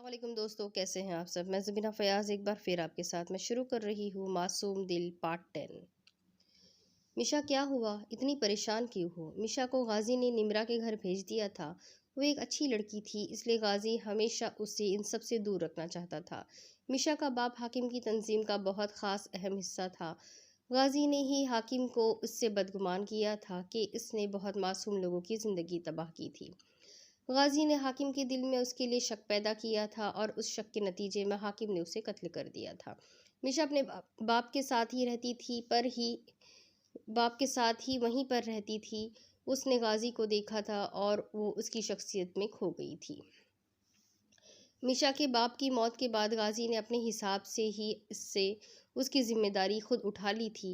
السلام علیکم دوستو، کیسے ہیں آپ سب؟ میں زبینہ فیاض ایک بار پھر آپ کے ساتھ میں شروع کر رہی ہوں معصوم دل پارٹ 10۔ میشا کیا ہوا؟ اتنی پریشان کیوں ہو؟ میشا کو غازی نے نمرا کے گھر بھیج دیا تھا۔ وہ ایک اچھی لڑکی تھی، اس لیے غازی ہمیشہ اسے ان سب سے دور رکھنا چاہتا تھا۔ میشا کا باپ حاکم کی تنظیم کا بہت خاص اہم حصہ تھا۔ غازی نے ہی حاکم کو اس سے بدگمان کیا تھا کہ اس نے بہت معصوم لوگوں کی زندگی تباہ کی تھی۔ غازی نے حاکم کے دل میں اس کے لیے شک پیدا کیا تھا اور اس شک کے نتیجے میں حاکم نے اسے قتل کر دیا تھا۔ میشا اپنے باپ کے ساتھ ہی رہتی تھی وہیں پر رہتی تھی۔ اس نے غازی کو دیکھا تھا اور وہ اس کی شخصیت میں کھو گئی تھی۔ میشا کے باپ کی موت کے بعد غازی نے اپنے حساب سے ہی اس کی ذمہ داری خود اٹھا لی تھی۔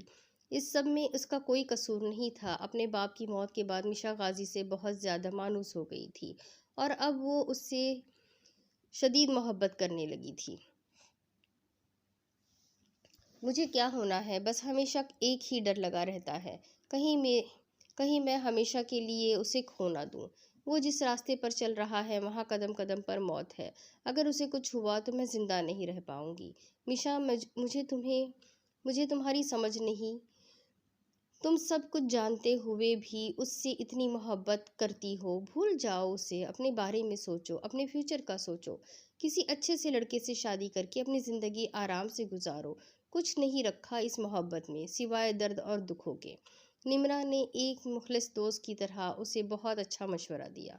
اس سب میں اس کا کوئی قصور نہیں تھا۔ اپنے باپ کی موت کے بعد میشا غازی سے بہت زیادہ مانوس ہو گئی تھی اور اب وہ اس سے شدید محبت کرنے لگی تھی۔ مجھے کیا ہونا ہے؟ بس ہمیشہ ایک ہی ڈر لگا رہتا ہے، کہیں میں ہمیشہ کے لیے اسے کھو نہ دوں۔ وہ جس راستے پر چل رہا ہے وہاں قدم قدم پر موت ہے۔ اگر اسے کچھ ہوا تو میں زندہ نہیں رہ پاؤں گی۔ میشا، مجھے تمہاری سمجھ نہیں۔ تم سب کچھ جانتے ہوئے بھی اس سے اتنی محبت کرتی ہو۔ بھول جاؤ اسے، اپنے بارے میں سوچو، اپنے فیوچر کا سوچو۔ کسی اچھے سے لڑکے سے شادی کر کے اپنی زندگی آرام سے گزارو۔ کچھ نہیں رکھا اس محبت میں سوائے درد اور دکھوں کے۔ نمرا نے ایک مخلص دوست کی طرح اسے بہت اچھا مشورہ دیا۔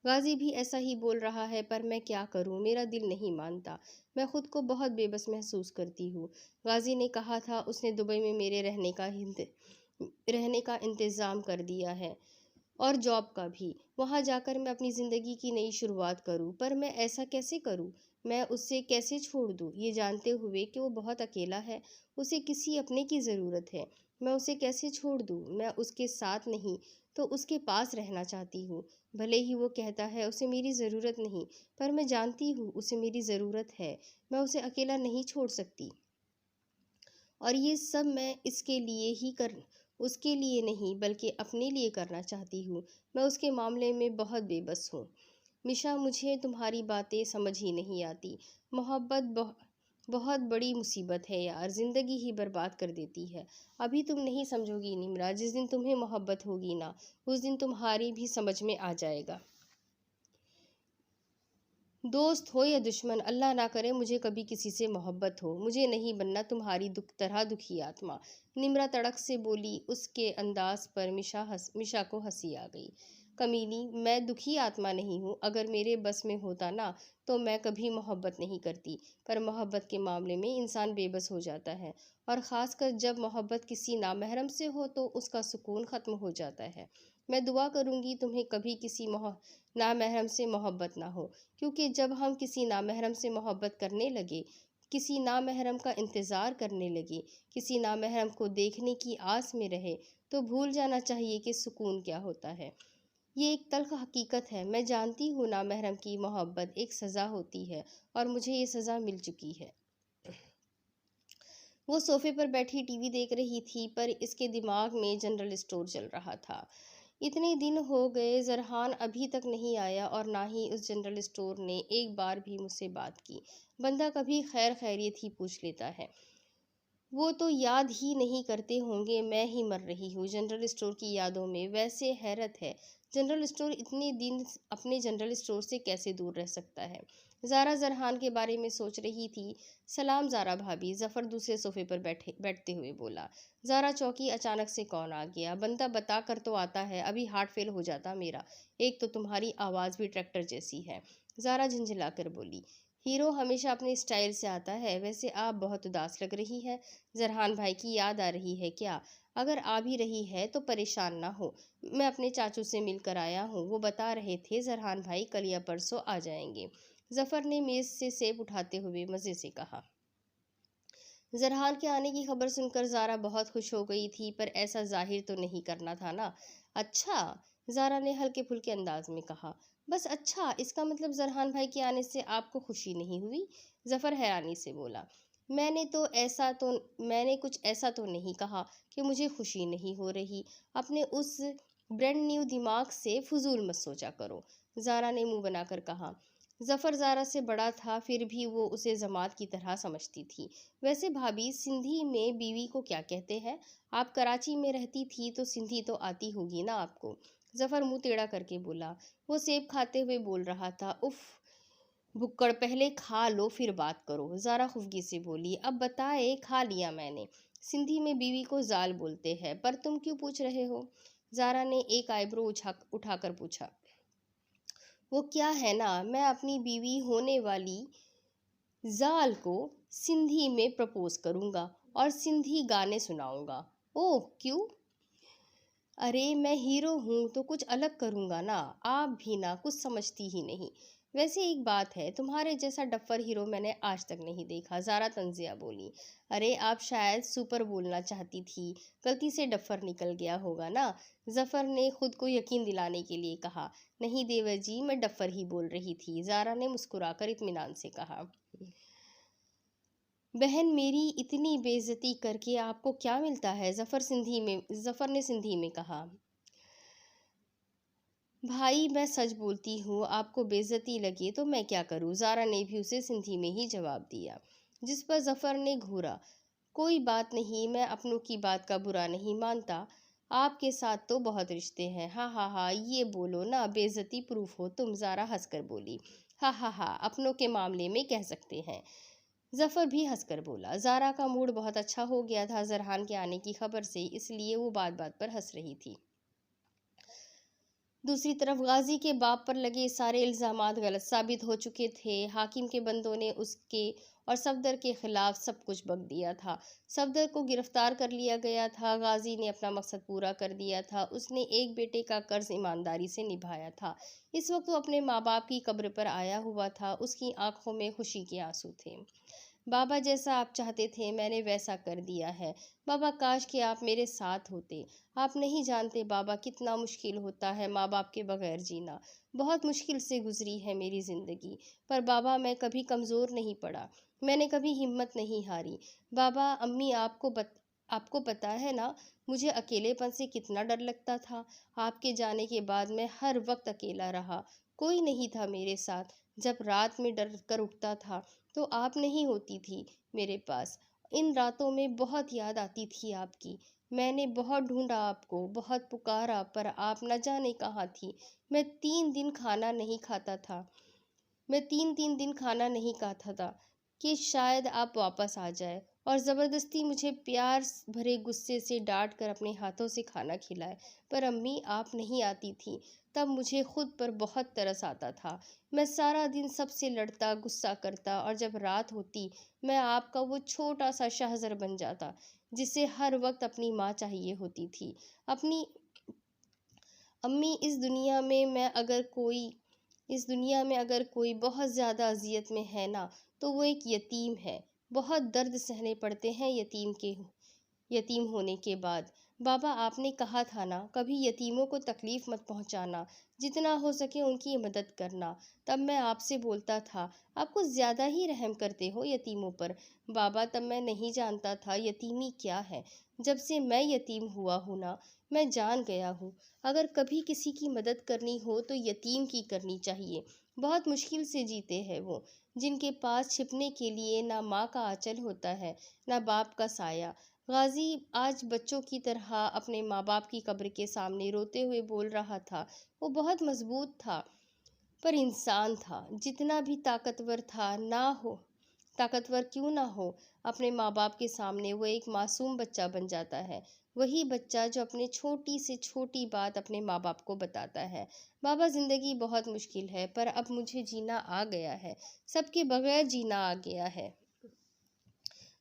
غازی بھی ایسا ہی بول رہا ہے، پر میں کیا کروں؟ میرا دل نہیں مانتا۔ میں خود کو بہت بے بس محسوس کرتی ہوں۔ غازی نے کہا تھا اس نے دبئی میں میرے رہنے کا انتظام کر دیا ہے اور جاب کا بھی۔ وہاں جا کر میں اپنی زندگی کی نئی شروعات کروں، پر میں ایسا کیسے کروں؟ میں اسے کیسے چھوڑ دوں، یہ جانتے ہوئے کہ وہ بہت اکیلا ہے؟ اسے کسی اپنے کی ضرورت ہے۔ میں اسے کیسے چھوڑ دوں؟ میں اس کے ساتھ نہیں تو اس کے پاس رہنا چاہتی ہوں۔ بھلے ہی وہ کہتا ہے اسے میری ضرورت نہیں، پر میں جانتی ہوں اسے میری ضرورت ہے۔ میں اسے اکیلا نہیں چھوڑ سکتی۔ اور یہ سب میں اس کے لیے نہیں بلکہ اپنے لیے کرنا چاہتی ہوں۔ میں اس کے معاملے میں بہت بے بس ہوں۔ میشا، مجھے تمہاری باتیں سمجھ ہی نہیں آتی۔ محبت بہت بڑی مصیبت ہے یار، زندگی ہی برباد کر دیتی ہے۔ ابھی تم نہیں سمجھو گی نمرا، جس دن تمہیں محبت ہوگی نا، اس دن تمہاری بھی سمجھ میں آ جائے گا۔ دوست ہو یا دشمن، اللہ نہ کرے مجھے کبھی کسی سے محبت ہو۔ مجھے نہیں بننا تمہاری طرح دکھی آتما۔ نمرا تڑک سے بولی۔ اس کے انداز پر میشا کو ہنسی آ گئی۔ کمینی، میں دکھی آتما نہیں ہوں۔ اگر میرے بس میں ہوتا نا تو میں کبھی محبت نہیں کرتی، پر محبت کے معاملے میں انسان بے بس ہو جاتا ہے، اور خاص کر جب محبت کسی نامحرم سے ہو تو اس کا سکون ختم ہو جاتا ہے۔ میں دعا کروں گی تمہیں کبھی کسی نامحرم سے محبت نہ ہو، کیونکہ جب ہم کسی نامحرم سے محبت کرنے لگے، کسی نامحرم کا انتظار کرنے لگے، کسی نامحرم کو دیکھنے کی آس میں رہے، تو بھول جانا چاہیے کہ سکون کیا ہوتا ہے۔ یہ ایک تلخ حقیقت ہے۔ میں جانتی ہوں نامحرم کی محبت ایک سزا ہوتی ہے، اور مجھے یہ سزا مل چکی ہے۔ وہ صوفے پر بیٹھی ٹی وی دیکھ رہی تھی، پر اس کے دماغ میں جنرل اسٹور چل رہا تھا۔ اتنے دن ہو گئے، زرحان ابھی تک نہیں آیا اور نہ ہی اس جنرل اسٹور نے ایک بار بھی مجھ سے بات کی۔ بندہ کبھی خیر خیریت ہی پوچھ لیتا ہے۔ وہ تو یاد ہی نہیں کرتے ہوں گے، میں ہی مر رہی ہوں جنرل اسٹور کی یادوں میں۔ ویسے حیرت ہے، جنرل اسٹور اتنے دن اپنے جنرل اسٹور سے کیسے دور رہ سکتا ہے؟ زارا زرحان کے بارے میں سوچ رہی تھی۔ سلام زارا بھابی، ظفر دوسرے صوفے پر بیٹھتے ہوئے بولا۔ زارا چوکی۔ اچانک سے کون آ گیا؟ بندہ بتا کر تو آتا ہے، ابھی ہارٹ فیل ہو جاتا میرا۔ ایک تو تمہاری آواز بھی ٹریکٹر جیسی ہے۔ زارا جھنجھلا کر بولی۔ ہیرو ہمیشہ اپنے اسٹائل سے آتا ہے۔ ویسے آپ بہت اداس لگ رہی ہے۔ زرحان بھائی کی یاد آ رہی ہے کیا؟ اگر آ بھی رہی ہے تو پریشان نہ ہو، میں اپنے چاچو سے مل کر آیا ہوں، وہ بتا رہے تھے زرحان بھائی کل یا پرسوں آ جائیں گے۔ ظفر نے میز سے سیب اٹھاتے ہوئے مزے سے کہا۔ زرحان کے آنے کی خبر سن کر زارا بہت خوش ہو گئی تھی، پر ایسا ظاہر تو نہیں کرنا تھا نا۔ اچھا، زارا نے ہلکے پھلکے انداز میں کہا۔ بس اچھا، اس کا مطلب زرحان بھائی کے آنے سے آپ کو خوشی نہیں ہوئی؟ ظفر حیرانی سے بولا۔ میں نے کچھ ایسا تو نہیں کہا کہ مجھے خوشی نہیں ہو رہی۔ اپنے اس برینڈ نیو دماغ سے فضول مت سوچا کرو، زارا نے منہ بنا کر کہا۔ ظفر زارا سے بڑا تھا، پھر بھی وہ اسے جماعت کی طرح سمجھتی تھی۔ ویسے بھابھی، سندھی میں بیوی کو کیا کہتے ہیں؟ آپ کراچی میں رہتی تھی تو سندھی تو آتی ہوگی نا آپ کو؟ ظفر منہ ٹیڑھا کر کے بولا۔ وہ سیب کھاتے ہوئے بول رہا تھا۔ اف بھکڑ، پہلے کھا لو پھر بات کرو، زارا خفگی سے بولی۔ اب بتائے، کھا لیا میں نے۔ سندھی میں بیوی کو زال بولتے ہیں، پر تم کیوں پوچھ رہے ہو؟ زارا نے ایک آئی برو اٹھا کر پوچھا۔ وہ کیا ہے نا، میں اپنی بیوی ہونے والی زال کو سندھی میں پرپوز کروں گا اور سندھی گانے سناؤں گا۔ اوہ کیوں؟ ارے میں ہیرو ہوں تو کچھ الگ کروں گا نا، آپ بھی نا کچھ سمجھتی ہی نہیں۔ ویسے ایک بات ہے، تمہارے جیسا ڈفر ہیرو میں نے آج تک نہیں دیکھا، زارا تنزیہ بولی۔ ارے آپ شاید سپر بولنا چاہتی تھی، غلطی سے ڈفر نکل گیا ہوگا نا، ظفر نے خود کو یقین دلانے کے لیے کہا۔ نہیں دیور جی، میں ڈفر ہی بول رہی تھی، زارا نے مسکرا کر اطمینان سے کہا۔ بہن میری اتنی بے عزتی کر کے آپ کو کیا ملتا ہے؟ ظفر نے سندھی میں کہا۔ بھائی میں سچ بولتی ہوں، آپ کو بے عزتی لگے تو میں کیا کروں؟ زارا نے بھی اسے سندھی میں ہی جواب دیا، جس پر ظفر نے گھورا۔ کوئی بات نہیں، میں اپنوں کی بات کا برا نہیں مانتا، آپ کے ساتھ تو بہت رشتے ہیں۔ ہاں ہاں ہاں، یہ بولو نا، بے عزتی پروف ہو تم، زارا ہنس کر بولی۔ ہاں ہاں ہاں، اپنوں کے معاملے میں کہہ سکتے ہیں، ظفر بھی ہنس کر بولا۔ زارا کا موڈ بہت اچھا ہو گیا تھا زرحان کے آنے کی خبر سے، اس لیے وہ بات بات پر ہنس رہی تھی۔ دوسری طرف غازی کے باپ پر لگے سارے الزامات غلط ثابت ہو چکے تھے۔ حاکم کے بندوں نے اس کے اور صفدر کے خلاف سب کچھ بک دیا تھا۔ صفدر کو گرفتار کر لیا گیا تھا۔ غازی نے اپنا مقصد پورا کر دیا تھا، اس نے ایک بیٹے کا قرض ایمانداری سے نبھایا تھا۔ اس وقت وہ اپنے ماں باپ کی قبر پر آیا ہوا تھا، اس کی آنکھوں میں خوشی کے آنسو تھے۔ بابا، جیسا آپ چاہتے تھے میں نے ویسا کر دیا ہے۔ بابا کاش کہ آپ میرے ساتھ ہوتے۔ آپ نہیں جانتے بابا کتنا مشکل ہوتا ہے ماں باپ کے بغیر جینا۔ بہت مشکل سے گزری ہے میری زندگی، پر بابا میں کبھی کمزور نہیں پڑا، میں نے کبھی ہمت نہیں ہاری۔ بابا، امی آپ کو پتہ ہے نا مجھے اکیلے پن سے کتنا ڈر لگتا تھا۔ آپ کے جانے کے بعد میں ہر وقت اکیلا رہا، کوئی نہیں تھا میرے ساتھ۔ جب رات میں ڈر کر اٹھتا تھا تو آپ نہیں ہوتی تھی میرے پاس۔ ان راتوں میں بہت یاد آتی تھی آپ کی۔ میں نے بہت ڈھونڈا آپ کو، بہت پکارا، پر آپ نہ جانے کہاں تھی۔ میں 3 دن کھانا نہیں کھاتا تھا کہ شاید آپ واپس آ جائے اور زبردستی مجھے پیار بھرے غصے سے ڈانٹ کر اپنے ہاتھوں سے کھانا کھلائے، پر امی آپ نہیں آتی تھی، تب مجھے خود پر بہت ترس آتا تھا۔ میں سارا دن سب سے لڑتا، غصہ کرتا، اور جب رات ہوتی میں آپ کا وہ چھوٹا سا شہزر بن جاتا جسے ہر وقت اپنی ماں چاہیے ہوتی تھی۔ امی، اس دنیا میں اگر کوئی بہت زیادہ اذیت میں ہے نا تو وہ ایک یتیم ہے۔ بہت درد سہنے پڑتے ہیں یتیم ہونے کے بعد۔ بابا، آپ نے کہا تھا نا کبھی یتیموں کو تکلیف مت پہنچانا، جتنا ہو سکے ان کی مدد کرنا۔ تب میں آپ سے بولتا تھا، آپ کچھ زیادہ ہی رحم کرتے ہو یتیموں پر۔ بابا، تب میں نہیں جانتا تھا یتیمی کیا ہے، جب سے میں یتیم ہوا ہوں نا میں جان گیا ہوں، اگر کبھی کسی کی مدد کرنی ہو تو یتیم کی کرنی چاہیے۔ بہت مشکل سے جیتے ہیں وہ، جن کے پاس چھپنے کے لیے نہ ماں کا آنچل ہوتا ہے نہ باپ کا سایہ۔ غازی آج بچوں کی طرح اپنے ماں باپ کی قبر کے سامنے روتے ہوئے بول رہا تھا۔ وہ بہت مضبوط تھا، پر انسان تھا، جتنا بھی طاقتور کیوں نہ ہو، اپنے ماں باپ کے سامنے وہ ایک معصوم بچہ بن جاتا ہے، وہی بچہ جو اپنے چھوٹی سے چھوٹی بات اپنے ماں باپ کو بتاتا ہے۔ بابا، زندگی بہت مشکل ہے، پر اب مجھے جینا آ گیا ہے، سب کے بغیر جینا آ گیا ہے۔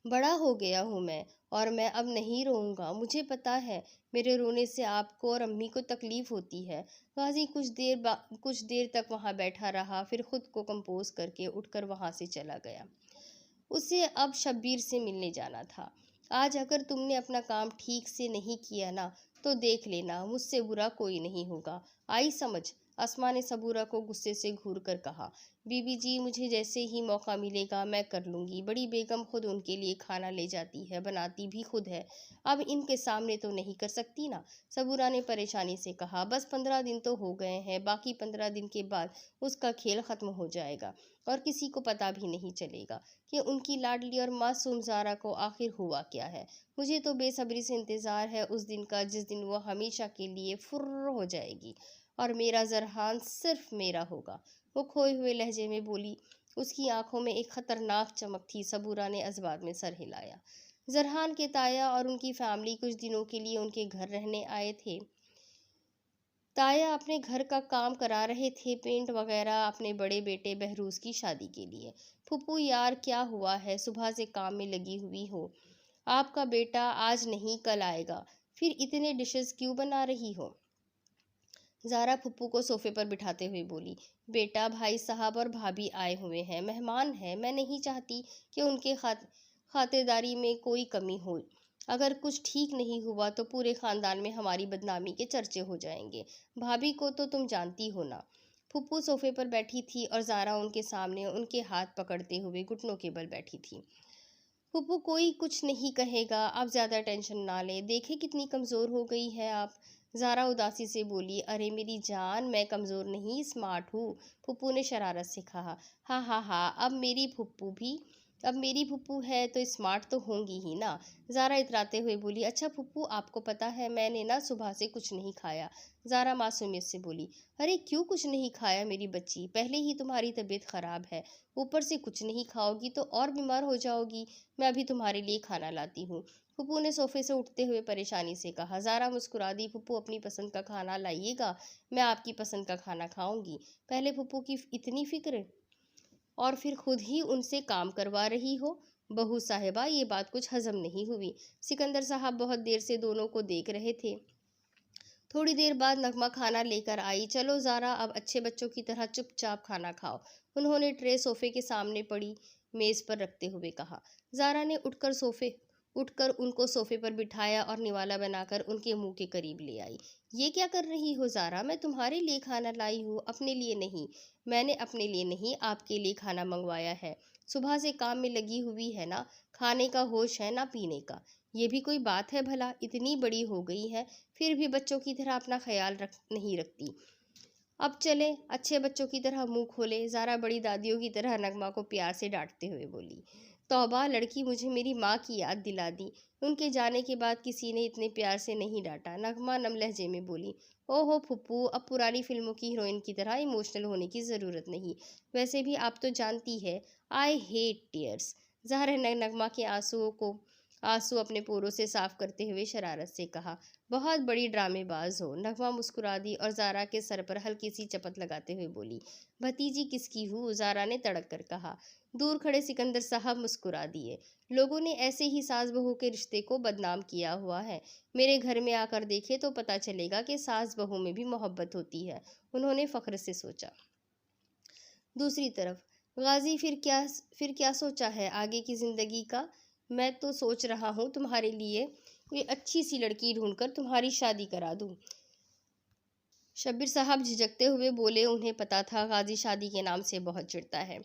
بڑا ہو گیا ہوں میں، اور میں اب نہیں روؤں گا، مجھے پتا ہے میرے رونے سے آپ کو اور امی کو تکلیف ہوتی ہے۔ غازی کچھ دیر تک وہاں بیٹھا رہا، پھر خود کو کمپوز کر کے اٹھ کر وہاں سے چلا گیا۔ اسے اب شبیر سے ملنے جانا تھا۔ آج اگر تم نے اپنا کام ٹھیک سے نہیں کیا نا تو دیکھ لینا، مجھ سے برا کوئی نہیں ہوگا، آئی سمجھ؟ اسما نے صبورہ کو غصے سے گھور کر کہا، بی جی مجھے جیسے ہی موقع ملے گا میں کر لوں گی، بڑی بیگم خود ان کے لیے کھانا لے جاتی ہے، بناتی بھی خود ہے، اب ان کے سامنے تو نہیں کر سکتی نا؟ صبورہ نے پریشانی سے کہا، بس 15 دن تو ہو گئے ہیں، باقی 15 دن کے بعد اس کا کھیل ختم ہو جائے گا اور کسی کو پتہ بھی نہیں چلے گا کہ ان کی لاڈلی اور معصوم زارا کو آخر ہوا کیا ہے۔ مجھے تو بے صبری سے انتظار ہے اس دن کا جس دن وہ ہمیشہ کے لیے فر ہو جائے گی اور میرا زرحان صرف میرا ہوگا، وہ کھوئے ہوئے لہجے میں بولی۔ اس کی آنکھوں میں ایک خطرناک چمک تھی۔ صبورہ نے اسباب میں سر ہلایا۔ زرحان کے تایا اور ان کی فیملی کچھ دنوں کے لیے ان کے گھر رہنے آئے تھے۔ تایا اپنے گھر کا کام کرا رہے تھے، پینٹ وغیرہ، اپنے بڑے بیٹے بہروز کی شادی کے لیے۔ پھپھو یار کیا ہوا ہے، صبح سے کام میں لگی ہوئی ہو؟ آپ کا بیٹا آج نہیں کل آئے گا، پھر اتنے ڈشز کیوں بنا رہی ہو؟ زارا پھپھو کو صوفے پر بٹھاتے ہوئے بولی، بیٹا بھائی صاحب اور بھابھی آئے ہوئے ہیں، مہمان ہیں، میں نہیں چاہتی کہ ان کے خاطرداری میں کوئی کمی ہو۔ اگر کچھ ٹھیک نہیں ہوا تو پورے خاندان میں ہماری بدنامی کے چرچے ہو جائیں گے۔ بھابھی کو تو تم جانتی ہو نا؟ پھپھو صوفے پر بیٹھی تھی اور زارا ان کے سامنے ان کے ہاتھ پکڑتے ہوئے گھٹنوں کے بل بیٹھی تھی۔ پھپھو کوئی کچھ نہیں کہے گا، آپ زیادہ ٹینشن نہ لیں، دیکھیں کتنی کمزور ہو گئی ہے آپ۔ زارا اداسی سے بولی، ارے میری جان میں کمزور نہیں، اسمارٹ ہوں، پھپھو نے شرارت سے کہا۔ ہاں ہاں ہاں، اب میری پھپھو ہے تو اسمارٹ تو ہوں گی ہی نا؟ زارا اتراتے ہوئے بولی، اچھا پھپھو آپ کو پتہ ہے میں نے نا صبح سے کچھ نہیں کھایا۔ زارا معصومیت سے بولی، ارے کیوں کچھ نہیں کھایا میری بچی، پہلے ہی تمہاری طبیعت خراب ہے، اوپر سے کچھ نہیں کھاؤ گی تو اور بیمار ہو جاؤ گی، میں ابھی تمہارے لیے کھانا لاتی ہوں، پھپھو نے صوفے سے اٹھتے ہوئے پریشانی سے کہا۔ زارا مسکرا دی، پھپھو اپنی پسند کا کھانا لائیے گا، میں آپ کی پسند کا کھانا کھاؤں گی۔ پہلے پھپھو کی اتنی فکر اور پھر خود ہی ان سے کام کروا رہی ہو؟ بہو صاحبہ یہ بات کچھ ہضم نہیں ہوئی۔ سکندر صاحب بہت دیر سے دونوں کو دیکھ رہے تھے۔ تھوڑی دیر بعد نغمہ کھانا لے کر آئی۔ چلو زارا اب اچھے بچوں کی طرح چپ چاپ کھانا کھاؤ، انہوں نے ٹرے صوفے کے سامنے پڑی میز پر رکھتے ہوئے کہا۔ زارا نے اٹھ کر ان کو صوفے پر بٹھایا اور نوالا بنا کر ان کے منہ کے قریب لے آئی۔ یہ کیا کر رہی ہو زارا، میں تمہارے لیے کھانا لائی ہوں، اپنے لیے نہیں۔ میں نے اپنے لیے نہیں آپ کے لیے کھانا منگوایا ہے، صبح سے کام میں لگی ہوئی ہے نا، کھانے کا ہوش ہے نہ پینے کا، یہ بھی کوئی بات ہے بھلا، اتنی بڑی ہو گئی ہے پھر بھی بچوں کی طرح اپنا خیال نہیں رکھتی۔ اب چلے اچھے بچوں کی طرح منہ کھولے۔ زارا بڑی دادیوں کی طرح نغمہ کو پیار سے ڈانٹتے ہوئے بولی، توبہ لڑکی مجھے میری ماں کی یاد دلا دی، ان کے جانے کے بعد کسی نے اتنے پیار سے نہیں ڈانٹا۔ نغمہ نم لہجے میں بولی، او ہو پھپھو اب پرانی فلموں کی ہیروئن کی طرح ایموشنل ہونے کی ضرورت نہیں، ویسے بھی آپ تو جانتی ہے آئی ہیٹ ٹیئرس۔ زہرا نے نغمہ کے آنسو اپنے پوروں سے صاف کرتے ہوئے شرارت سے کہا، بہت بڑی ڈرامے باز ہو۔ نغمہ مسکرا دی اور زارا کے سر پر ہلکی سی چپت لگاتے ہوئے بولی، بھتیجی کس کی ہوں؟ زارا نے تڑک کر کہا۔ دور کھڑے سکندر صاحب مسکرا دیے، لوگوں نے ایسے ہی ساس بہو کے رشتے کو بدنام کیا ہوا ہے، میرے گھر میں آ کر دیکھے تو پتہ چلے گا کہ ساس بہو میں بھی محبت ہوتی ہے، انہوں نے فخر سے سوچا۔ دوسری طرف غازی پھر کیا سوچا ہے آگے کی زندگی کا؟ میں تو سوچ رہا ہوں تمہارے لیے کوئی اچھی سی لڑکی ڈھونڈ کر تمہاری شادی کرا دوں۔ شبیر صاحب جھجکتے ہوئے بولے، انہیں پتا تھا غازی شادی کے نام سے بہت چڑھتا ہے۔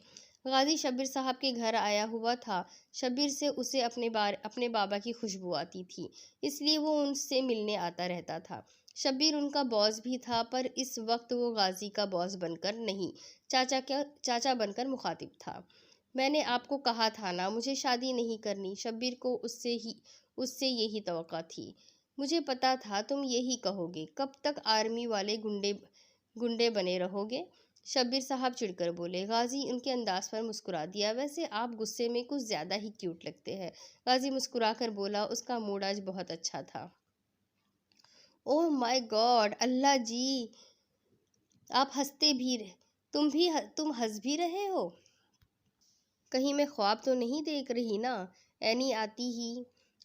غازی شبیر صاحب کے گھر آیا ہوا تھا، شبیر سے اسے اپنے بابا کی خوشبو آتی تھی، اس لیے وہ ان سے ملنے آتا رہتا تھا۔ شبیر ان کا باس بھی تھا، پر اس وقت وہ غازی کا باس بن کر نہیں، چاچا بن کر مخاطب تھا۔ میں نے آپ کو کہا تھا نا مجھے شادی نہیں کرنی، شبیر کو اس سے یہی توقع تھی، مجھے پتا تھا تم یہی کہو گے، کب تک آرمی والے گنڈے بنے رہو گے؟ شبیر صاحب چڑھ کر بولے۔ غازی ان کے انداز پر مسکرا دیا، ویسے آپ غصے میں کچھ زیادہ ہی کیوٹ لگتے ہیں۔ غازی مسکرا کر بولا، اس کا موڈ آج بہت اچھا تھا۔ اوہ مائی گاڈ، اللہ جی، آپ ہنستے بھی تم ہنس بھی رہے ہو؟ کہیں میں خواب تو نہیں دیکھ رہی نا؟ اینی آتی ہی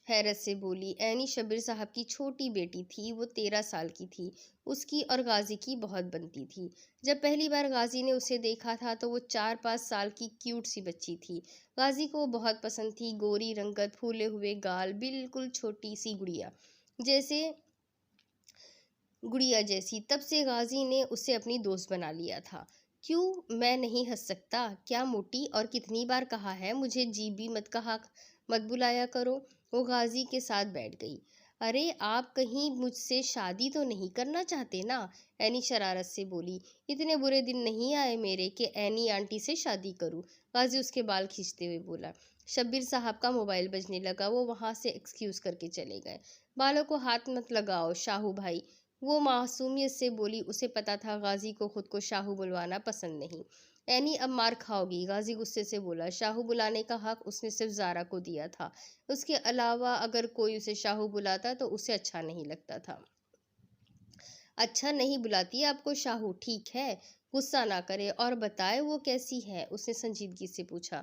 حیرت سے بولی۔ اینی شبیر صاحب کی چھوٹی بیٹی تھی، وہ 13 سال کی تھی، اس کی اور غازی کی بہت بنتی تھی۔ جب پہلی بار غازی نے اسے دیکھا تھا تو وہ 4-5 سال کی کیوٹ سی بچی تھی۔ غازی کو وہ بہت پسند تھی، گوری رنگت، پھولے ہوئے گال، بالکل چھوٹی سی گڑیا جیسے گڑیا جیسی۔ تب سے غازی نے اسے اپنی دوست بنا لیا تھا۔ کیوں میں نہیں ہنس سکتا؟ کیا موٹی، اور کتنی بار کہا ہے مجھے جی بھی مت بلایا کرو۔ وہ غازی کے ساتھ بیٹھ گئی۔ ارے آپ کہیں مجھ سے شادی تو نہیں کرنا چاہتے نا؟ اینی شرارت سے بولی۔ اتنے برے دن نہیں آئے میرے کہ اینی آنٹی سے شادی کروں۔ غازی اس کے بال کھینچتے ہوئے بولا۔ شبیر صاحب کا موبائل بجنے لگا۔ وہ وہاں سے ایکسکیوز کر کے چلے گئے۔ بالوں کو ہاتھ مت لگاؤ شاہو بھائی، وہ معصومیت سے بولی۔ اسے پتا تھا غازی کو خود کو شاہو بلوانا پسند نہیں۔ اینی اب مار کھاؤ گی، غازی غصے سے بولا۔ شاہو بلانے کا حق اس نے صرف زارا کو دیا تھا، اس کے علاوہ اگر کوئی اسے شاہو بلاتا تو اسے اچھا نہیں لگتا تھا۔ اچھا نہیں بلاتی آپ کو شاہو، ٹھیک ہے، غصہ نہ کرے اور بتائے وہ کیسی ہے، اس نے سنجیدگی سے پوچھا۔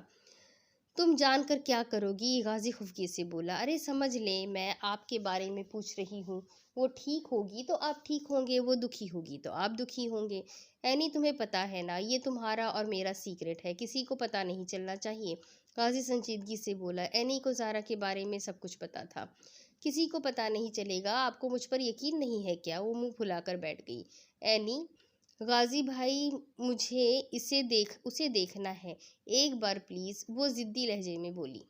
تم جان کر کیا کرو گی؟ غازی خفگی سے بولا۔ ارے سمجھ لیں میں آپ کے بارے میں پوچھ رہی ہوں۔ وہ ٹھیک ہوگی تو آپ ٹھیک ہوں گے، وہ دکھی ہوگی تو آپ دکھی ہوں گے۔ اینی تمہیں پتا ہے نا یہ تمہارا اور میرا سیکرٹ ہے، کسی کو پتا نہیں چلنا چاہیے۔ غازی سنجیدگی سے بولا۔ اینی کو زارا کے بارے میں سب کچھ پتا تھا۔ کسی کو پتا نہیں چلے گا؟ آپ کو مجھ پر یقین نہیں ہے کیا؟ وہ منہ پھلا کر بیٹھ گئی۔ اینی، غازی بھائی مجھے اسے دیکھنا ہے ایک بار پلیز، وہ ضدی لہجے میں بولی۔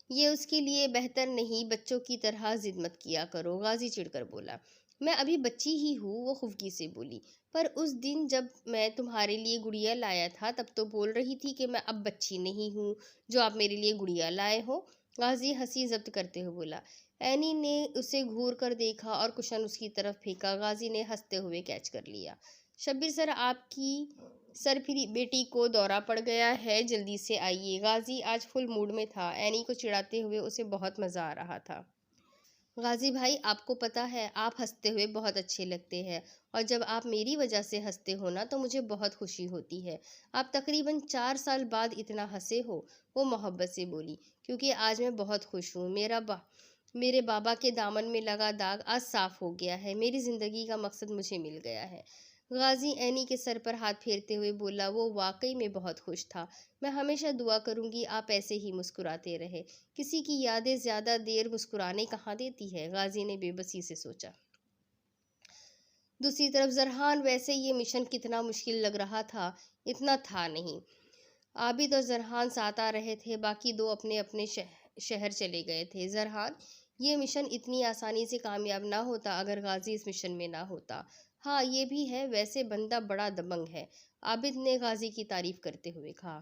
یہ اس کے لیے بہتر نہیں، بچوں کی طرح ضد مت کیا کرو، غازی چڑھ کر بولا۔ میں ابھی بچی ہی ہوں، وہ خفگی سے بولی۔ پر اس دن جب میں تمہارے لیے گڑیا لایا تھا تب تو بول رہی تھی کہ میں اب بچی نہیں ہوں جو آپ میرے لیے گڑیا لائے ہو، غازی ہنسی ضبط کرتے ہوئے بولا۔ اینی نے اسے گھور کر دیکھا اور کشن اس کی طرف پھینکا۔ غازی نے ہنستے ہوئے کیچ کر لیا۔ شبیر سر، آپ کی سرپھری بیٹی کو دورہ پڑ گیا ہے، جلدی سے آئیے۔ غازی آج فل موڈ میں تھا، اینی کو چڑھاتے ہوئے اسے بہت مزہ آ رہا تھا۔ غازی بھائی آپ کو پتا ہے آپ ہنستے ہوئے بہت اچھے لگتے ہیں، اور جب آپ میری وجہ سے ہنستے ہو نا تو مجھے بہت خوشی ہوتی ہے۔ آپ تقریباً 4 سال بعد اتنا ہنسے ہو، وہ محبت سے بولی۔ کیونکہ آج میں بہت خوش ہوں، میرے بابا کے دامن میں لگا داغ آج صاف ہو گیا ہے، میری زندگی کا مقصد مجھے مل گیا ہے۔ غازی اینی کے سر پر ہاتھ پھیرتے ہوئے بولا۔ وہ واقعی میں بہت خوش تھا۔ میں ہمیشہ دعا کروں گی آپ ایسے ہی مسکراتے رہے، کسی کی یادیں زیادہ دیر مسکرانے کہاں دیتی ہے، غازی نے بے بسی سے سوچا۔ دوسری طرف زرحان، ویسے یہ مشن کتنا مشکل لگ رہا تھا، اتنا تھا نہیں۔ عابد اور زرحان ساتھ آ رہے تھے، باقی دو اپنے اپنے شہر چلے گئے تھے۔ زرحان، یہ مشن اتنی آسانی سے کامیاب نہ ہوتا اگر غازی اس مشن میں نہ ہوتا۔ ہاں یہ بھی ہے، ویسے بندہ بڑا دبنگ ہے، عابد نے غازی کی تعریف کرتے ہوئے کہا۔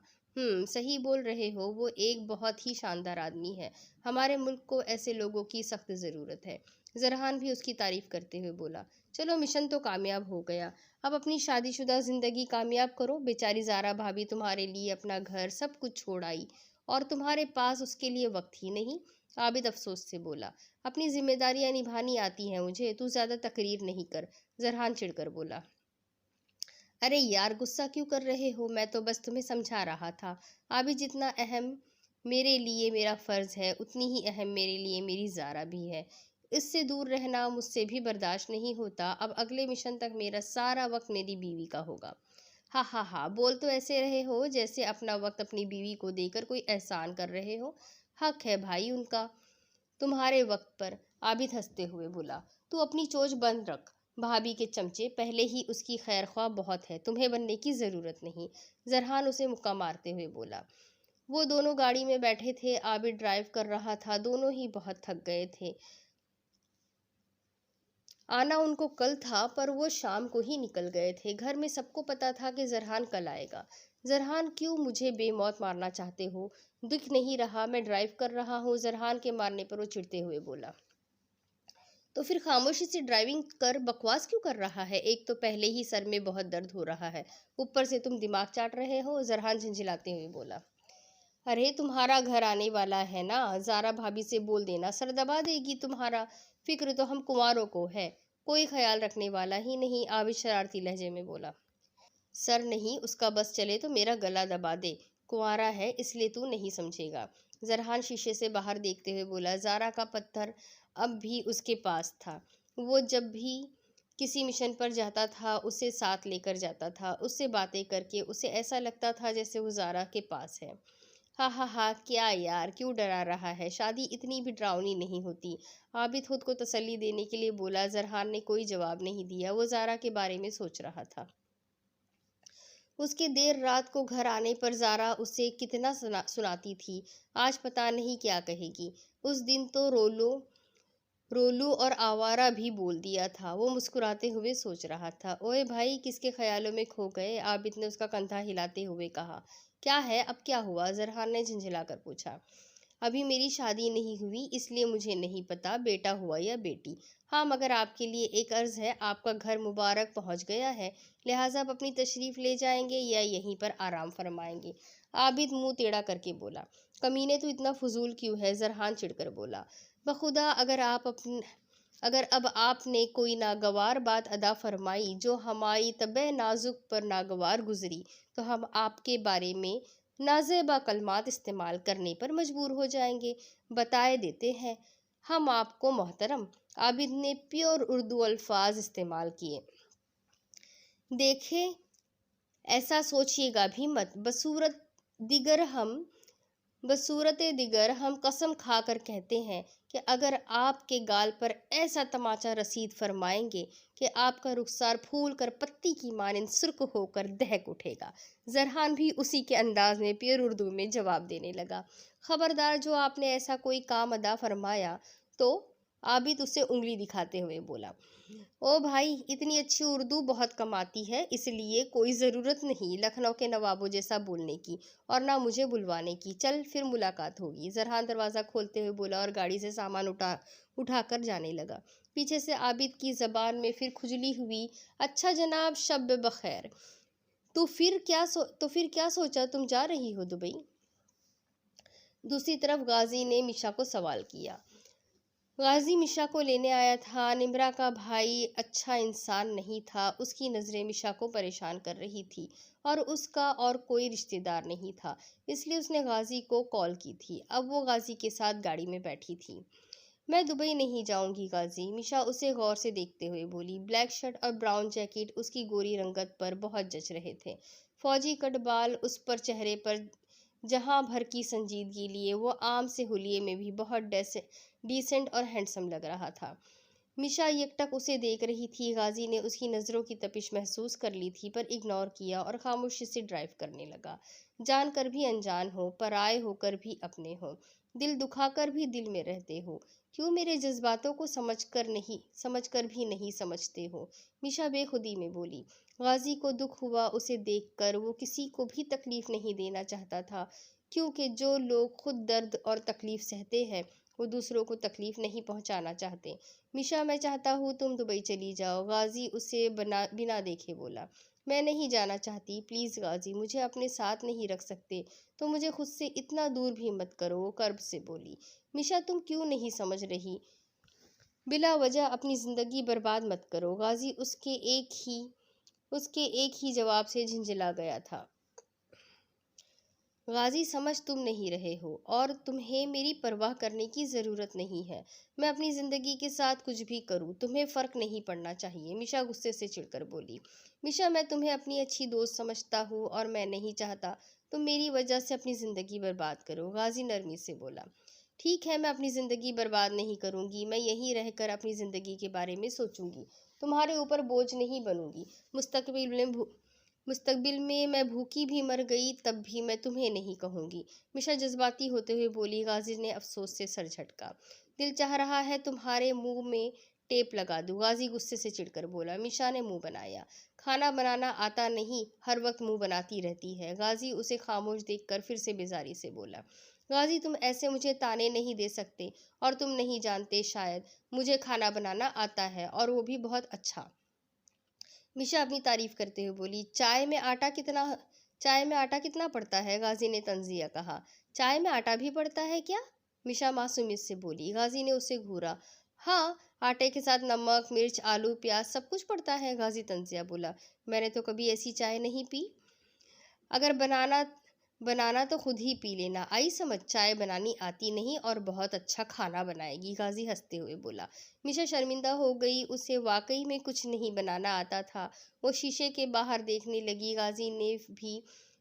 صحیح بول رہے ہو، وہ ایک بہت ہی شاندار آدمی ہے، ہمارے ملک کو ایسے لوگوں کی سخت ضرورت ہے۔ زرحان بھی اس کی تعریف کرتے ہوئے بولا۔ چلو مشن تو کامیاب ہو گیا، اب اپنی شادی شدہ زندگی کامیاب کرو۔ بیچاری زارا بھابھی تمہارے لیے اپنا گھر سب کچھ چھوڑ آئی اور تمہارے پاس اس کے لیے وقت ہی نہیں، عابد افسوس سے بولا۔ اپنی ذمہ داریاں نبھانی آتی ہیں مجھے، تو زیادہ تقریر نہیں کر، زرحان چڑھ کر بولا۔ ارے یار غصہ کیوں کر رہے ہو، میں تو بس تمہیں سمجھا رہا تھا۔ عابد، جتنا اہم میرے لیے میرا فرض ہے اتنی ہی اہم میرے لیے میری زارا بھی ہے، اس سے دور رہنا مجھ سے بھی برداشت نہیں ہوتا۔ اب اگلے مشن تک میرا سارا وقت میری بیوی کا ہوگا۔ ہاں ہاں ہاں، بول تو ایسے رہے ہو جیسے اپنا وقت اپنی بیوی کو دے کر کوئی احسان کر رہے ہو، حق ہے بھائی ان کا تمہارے وقت پر، عابد ہنستے ہوئے بولا۔ تو اپنی چونچ بند رکھ، بھابھی کے چمچے، پہلے ہی اس کی خیر خواہ بہت ہے، تمہیں بننے کی ضرورت نہیں، زرحان اسے مکہ مارتے ہوئے بولا۔ وہ دونوں گاڑی میں بیٹھے تھے، عابد ڈرائیو کر رہا تھا، دونوں ہی بہت تھک گئے تھے۔ آنا ان کو کل تھا پر وہ شام کو ہی نکل گئے تھے۔ گھر میں سب کو پتا تھا کہ زرحان کل آئے گا۔ زرحان، کیوں مجھے بے موت مارنا چاہتے ہو؟ دکھ نہیں رہا، میں ڈرائیو کر رہا ہوں، زرحان کے مارنے پر وہ چڑھتے ہوئے بولا۔ تو پھر خاموشی سے ڈرائیونگ کر، بکواس کیوں کر رہا ہے؟ ایک تو پہلے ہی سر میں بہت درد ہو رہا ہے، اوپر سے تم دماغ چاٹ رہے ہو، زرحان جھنجھلاتے ہوئے بولا۔ ارے تمہارا گھر آنے والا ہے نا، زارا بھابھی سے بول دینا، سر دبا دے گی تمہارا، فکر تو ہم کنواروں کو ہے، کوئی خیال رکھنے والا ہی نہیں، عابد شرارتی لہجے میں بولا۔ سر نہیں، اس کا بس چلے تو میرا گلا دبا دے، کنوارا ہے اس لیے تو نہیں سمجھے گا، زرحان شیشے سے باہر دیکھتے ہوئے بولا۔ زارا کا پتھر اب بھی اس کے پاس تھا، وہ جب بھی کسی مشن پر جاتا تھا اسے ساتھ لے کر جاتا تھا، اس سے باتیں کر کے اسے ایسا لگتا تھا جیسے وہ زارا کے پاس ہے۔ ہاں ہاں ہاں، کیا یار، کیوں ڈرا رہا ہے؟ شادی اتنی بھی ڈراؤنی نہیں ہوتی۔ عابد خود کو تسلی دینے کے لیے بولا۔ زرحان نے کوئی جواب نہیں دیا، وہ زارا کے بارے میں سوچ رہا تھا۔ اس کے دیر رات کو گھر آنے پر زارا اسے کتنا سناتی تھی، آج پتہ نہیں کیا کہے گی۔ اس دن تو رولو اور آوارہ بھی بول دیا تھا۔ وہ مسکراتے ہوئے سوچ رہا تھا۔ اوئے بھائی، کس کے خیالوں میں کھو گئے؟ عابد نے اس کا کندھا ہلاتے ہوئے کہا۔ کیا ہے؟ اب کیا ہوا؟ زرحان نے جھنجھلا کر پوچھا۔ ابھی میری شادی نہیں ہوئی، اس لیے مجھے نہیں پتا بیٹا ہوا یا بیٹی۔ ہاں، مگر آپ کے لیے ایک عرض ہے، آپ کا گھر مبارک پہنچ گیا ہے، لہٰذا آپ اپنی تشریف لے جائیں گے یا یہیں پر آرام فرمائیں گے؟ عابد منہ ٹیڑھا کر کے بولا۔ کمینے، تو اتنا فضول کیوں ہے؟ زرحان چڑھ کر بولا۔ بخدا، اگر اب آپ نے کوئی ناگوار بات ادا فرمائی جو ہماری طبع نازک پر ناگوار گزری تو ہم آپ کے بارے میں نازیبا کلمات استعمال کرنے پر مجبور ہو جائیں گے۔ بتائے دیتے ہیں ہم آپ کو محترم۔ عابد نے پیور اردو الفاظ استعمال کیے۔ دیکھیں، ایسا سوچیے گا بھی مت۔ بصورت دیگر ہم قسم کھا کر کہتے ہیں کہ اگر آپ کے گال پر ایسا تماچا رسید فرمائیں گے کہ آپ کا رخسار پھول کر پتی کی مانند سرخ ہو کر دہک اٹھے گا۔ زرحان بھی اسی کے انداز میں پیور اردو میں جواب دینے لگا۔ خبردار، جو آپ نے ایسا کوئی کام ادا فرمایا تو؟ عابد اسے انگلی دکھاتے ہوئے بولا۔ او بھائی، اتنی اچھی اردو بہت کم آتی ہے، اس لیے کوئی ضرورت نہیں لکھنؤ کے نوابوں جیسا بولنے کی، اور نہ مجھے بلوانے کی۔ چل، پھر ملاقات ہوگی۔ زرحان دروازہ کھولتے ہوئے بولا اور گاڑی سے سامان اٹھا کر جانے لگا۔ پیچھے سے عابد کی زبان میں پھر کھجلی ہوئی۔ اچھا جناب، شب بخیر۔ تو پھر کیا سوچا؟ تم جا رہی ہو دبئی؟ دوسری طرف غازی نے میشا کو سوال کیا۔ غازی میشا کو لینے آیا تھا۔ نمرا کا بھائی اچھا انسان نہیں تھا، اس کی نظریں میشا کو پریشان کر رہی تھی، اور اس کا اور کوئی رشتہ دار نہیں تھا، اس لیے اس نے غازی کو کال کی تھی۔ اب وہ غازی کے ساتھ گاڑی میں بیٹھی تھی۔ میں دبئی نہیں جاؤں گی غازی، میشا اسے غور سے دیکھتے ہوئے بولی۔ بلیک شرٹ اور براؤن جیکٹ اس کی گوری رنگت پر بہت جچ رہے تھے۔ فوجی کٹ بال اس پر چہرے پر جہاں بھر کی سنجیدگی لیے وہ عام سے حلیے میں بھی بہت ڈیسنٹ اور ہینڈسم لگ رہا تھا۔ میشا یکٹک اسے دیکھ رہی تھی۔ غازی نے اس کی نظروں کی تپش محسوس کر لی تھی، پر اگنور کیا اور خاموشی سے ڈرائیو کرنے لگا۔ جان کر بھی انجان ہو، پرائے ہو کر بھی اپنے ہو، دل دکھا کر بھی دل میں رہتے ہو، کیوں میرے جذباتوں کو سمجھ کر بھی نہیں سمجھتے ہو؟ میشا بے خودی میں بولی۔ غازی کو دکھ ہوا اسے دیکھ کر۔ وہ کسی کو بھی تکلیف نہیں دینا چاہتا تھا، کیونکہ جو لوگ خود درد اور تکلیف سہتے ہیں وہ دوسروں کو تکلیف نہیں پہنچانا چاہتے۔ میشا، میں چاہتا ہوں تم دبئی چلی جاؤ۔ غازی اسے بنا دیکھے بولا۔ میں نہیں جانا چاہتی، پلیز غازی، مجھے اپنے ساتھ نہیں رکھ سکتے تو مجھے خود سے اتنا دور بھی مت کرو، وہ کرب سے بولی۔ میشا، تم کیوں نہیں سمجھ رہی؟ بلا وجہ اپنی زندگی برباد مت کرو۔ غازی اس کے ایک ہی جواب سے جھنجھلا گیا تھا۔ غازی، سمجھ تم نہیں رہے ہو، اور تمہیں میری پرواہ کرنے کی ضرورت نہیں ہے۔ میں اپنی زندگی کے ساتھ کچھ بھی کروں، تمہیں فرق نہیں پڑنا چاہیے۔ میشا غصے سے چڑھ کر بولی۔ میشا، میں تمہیں اپنی اچھی دوست سمجھتا ہوں اور میں نہیں چاہتا تم میری وجہ سے اپنی زندگی برباد کرو۔ غازی نرمی سے بولا۔ ٹھیک ہے، میں اپنی زندگی برباد نہیں کروں گی، میں یہیں رہ کر اپنی زندگی کے بارے میں سوچوں گی، تمہارے اوپر بوجھ نہیں بنوں گی۔ مستقبل میں میں بھوکی بھی مر گئی تب بھی میں تمہیں نہیں کہوں گی، میشا جذباتی ہوتے ہوئے بولی۔ غازی نے افسوس سے سر جھٹکا۔ دل چاہ رہا ہے تمہارے منہ میں ٹیپ لگا دوں، غازی غصے سے چڑھ کر بولا۔ میشا نے منہ بنایا۔ کھانا بنانا آتا نہیں، ہر وقت منہ بناتی رہتی ہے۔ غازی اسے خاموش دیکھ کر پھر سے بیزاری سے بولا۔ غازی، تم ایسے مجھے طعنے نہیں دے سکتے، اور تم نہیں جانتے شاید مجھے کھانا بنانا آتا ہے، اور وہ بھی بہت اچھا۔ میشا اپنی تعریف کرتے ہوئے بولی۔ چائے میں آٹا کتنا پڑتا ہے؟ غازی نے طنزیہ کہا۔ چائے میں آٹا بھی پڑتا ہے کیا؟ میشا معصومیت سے بولی۔ غازی نے اسے گھورا۔ ہاں، آٹے کے ساتھ نمک، مرچ، آلو، پیاز سب کچھ پڑتا ہے، غازی طنزیہ بولا۔ میں نے تو کبھی ایسی چائے نہیں پی۔ اگر بنانا تو خود ہی پی لینا، آئی سمجھ؟ چائے بنانی آتی نہیں اور بہت اچھا کھانا بنائے گی، غازی ہنستے ہوئے بولا۔ میشا شرمندہ ہو گئی، اسے واقعی میں کچھ نہیں بنانا آتا تھا۔ وہ شیشے کے باہر دیکھنے لگی۔ غازی نے بھی